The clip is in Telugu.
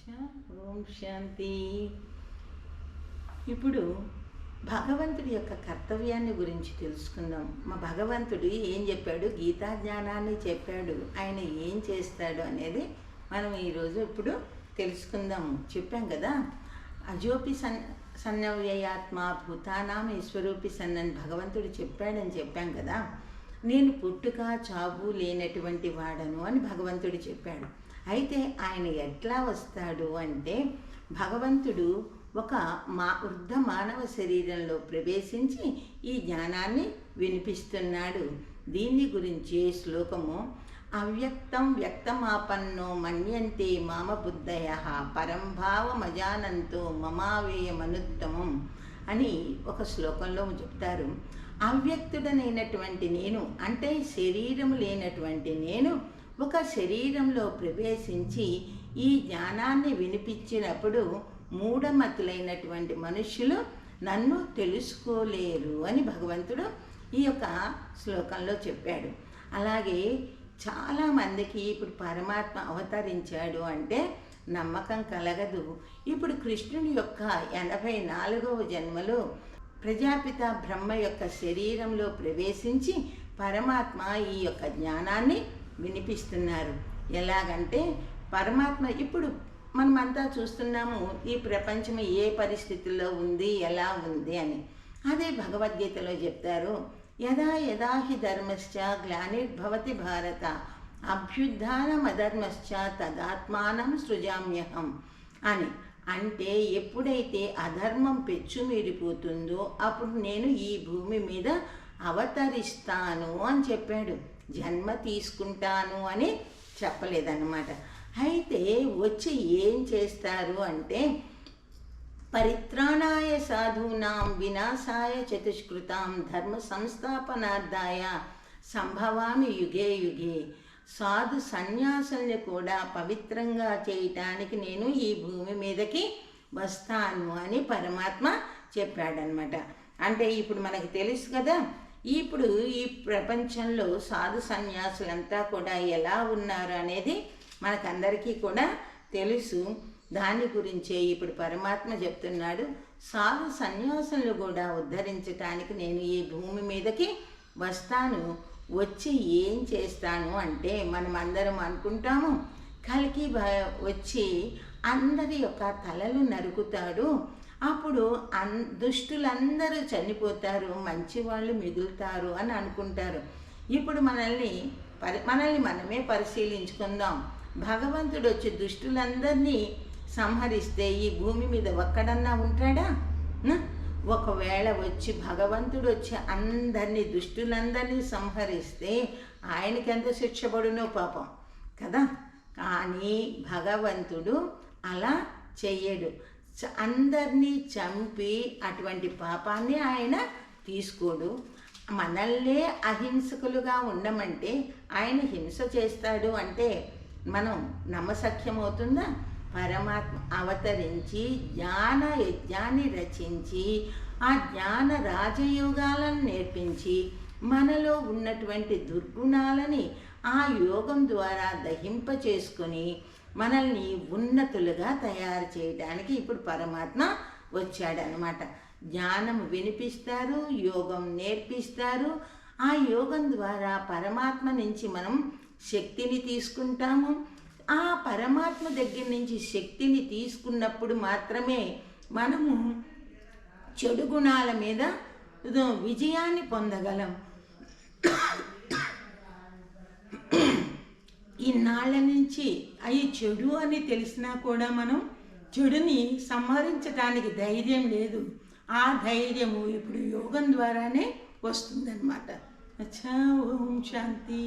ఓం శాంతి. ఇప్పుడు భగవంతుడి యొక్క కర్తవ్యాన్ని గురించి తెలుసుకుందాం. మా భగవంతుడు ఏం చెప్పాడు, గీతా జ్ఞానాన్ని చెప్పాడు, ఆయన ఏం చేస్తాడు అనేది మనం ఈరోజు ఇప్పుడు తెలుసుకుందాము. చెప్పాం కదా, అజోపి సన్నవ్యయాత్మ భూతానాం ఈశ్వరూపి సన్నని భగవంతుడు చెప్పాడని చెప్పాం కదా. నేను పుట్టుక చావు లేనటువంటి వాడను అని భగవంతుడు చెప్పాడు. అయితే ఆయన ఎట్లా వస్తాడు అంటే, భగవంతుడు ఒక వృద్ధ మానవ శరీరంలో ప్రవేశించి ఈ జ్ఞానాన్ని వినిపిస్తున్నాడు. దీని గురించి శ్లోకము, అవ్యక్తం వ్యక్తమాపన్నో మన్యంతే మామ బుద్ధయ పరంభావమజానంతో మమావేయమనుత్తమం అని ఒక శ్లోకంలో చెప్తారు. అవ్యక్తుడనైనటువంటి నేను అంటే శరీరము లేనటువంటి నేను ఒక శరీరంలో ప్రవేశించి ఈ జ్ఞానాన్ని వినిపించినప్పుడు మూఢమతులైనటువంటి మనుష్యులు నన్ను తెలుసుకోలేరు అని భగవంతుడు ఈ యొక్క శ్లోకంలో చెప్పాడు. అలాగే చాలామందికి ఇప్పుడు పరమాత్మ అవతరించాడు అంటే నమ్మకం కలగదు. ఇప్పుడు కృష్ణుని యొక్క 84వ జన్మలో ప్రజాపిత బ్రహ్మ యొక్క శరీరంలో ప్రవేశించి పరమాత్మ ఈ యొక్క జ్ఞానాన్ని వినిపిస్తున్నారు. ఎలాగంటే పరమాత్మ ఇప్పుడు మనమంతా చూస్తున్నాము ఈ ప్రపంచం ఏ పరిస్థితుల్లో ఉంది, ఎలా ఉంది అని. అదే భగవద్గీతలో చెప్తారు, యదా యదా హి ధర్మశ్చ గ్లానిర్భవతి భారత అభ్యుత్థానమధర్మశ్చ తదాత్మానం సృజామ్యహం అని. అంటే ఎప్పుడైతే అధర్మం పెచ్చుమీరిపోతుందో అప్పుడు నేను ఈ భూమి మీద అవతరిస్తాను అని చెప్పాడు. జన్మ తీసుకుంటాను అని చెప్పలేదన్నమాట. అయితే వచ్చి ఏం చేస్తారు అంటే, పరిత్రాణాయ సాధూనాం వినాశాయ చతుష్కృతాం ధర్మ సంస్థాపనార్థాయ సంభవామి యుగే యుగే. సాధు సన్యాసుల్ని కూడా పవిత్రంగా చేయటానికి నేను ఈ భూమి మీదకి వస్తాను అని పరమాత్మ చెప్పాడనమాట. అంటే ఇప్పుడు మనకి తెలుసు కదా, ఇప్పుడు ఈ ప్రపంచంలో సాధు సన్యాసులంతా కూడా ఎలా ఉన్నారు అనేది మనకందరికీ కూడా తెలుసు. దాని గురించే ఇప్పుడు పరమాత్మ చెప్తున్నాడు, సాధు సన్యాసులను కూడా ఉద్ధరించటానికి నేను ఈ భూమి మీదకి వస్తాను. వచ్చి ఏం చేస్తాను అంటే, మనం అందరం అనుకుంటాము కలికి వచ్చి అందరి యొక్క తలలు నరుకుతాడు, అప్పుడు దుష్టులందరూ చనిపోతారు, మంచి వాళ్ళు మిగులుతారు అని అనుకుంటారు. ఇప్పుడు మనల్ని మనమే పరిశీలించుకుందాం. భగవంతుడు వచ్చి దుష్టులందరినీ సంహరిస్తే ఈ భూమి మీద ఒక్కడన్నా ఉంటాడా? ఒకవేళ వచ్చి భగవంతుడు వచ్చి అందరినీ దుష్టులందరినీ సంహరిస్తే ఆయనకి ఎంత శిక్ష పడునో పాపం కదా. కానీ భగవంతుడు అలా చెయ్యడు. అందరినీ చంపి అటువంటి పాపాన్ని ఆయన తీసుకోడు. మనల్నే అహింసకులుగా ఉండమంటే ఆయన హింస చేస్తాడు అంటే మనం నమ్మసఖ్యమవుతుందా? పరమాత్మ అవతరించి జ్ఞాన యజ్ఞాన్ని రచించి ఆ జ్ఞాన రాజయోగాలను నేర్పించి మనలో ఉన్నటువంటి దుర్గుణాలని ఆ యోగం ద్వారా దహింప చేసుకొని మనల్ని ఉన్నతులుగా తయారు చేయడానికి ఇప్పుడు పరమాత్మ వచ్చాడనమాట. జ్ఞానం వినిపిస్తారు, యోగం నేర్పిస్తారు. ఆ యోగం ద్వారా పరమాత్మ నుంచి మనం శక్తిని తీసుకుంటాము. ఆ పరమాత్మ దగ్గర నుంచి శక్తిని తీసుకున్నప్పుడు మాత్రమే మనము చెడు గుణాల మీద విజయాన్ని పొందగలం. ఇన్నాళ్ళ నుంచి అవి చెడు అని తెలిసినా కూడా మనం చెడుని సంహరించడానికి ధైర్యం లేదు. ఆ ధైర్యము ఇప్పుడు యోగం ద్వారానే వస్తుందన్నమాట. అచ్చా. ఓం శాంతి.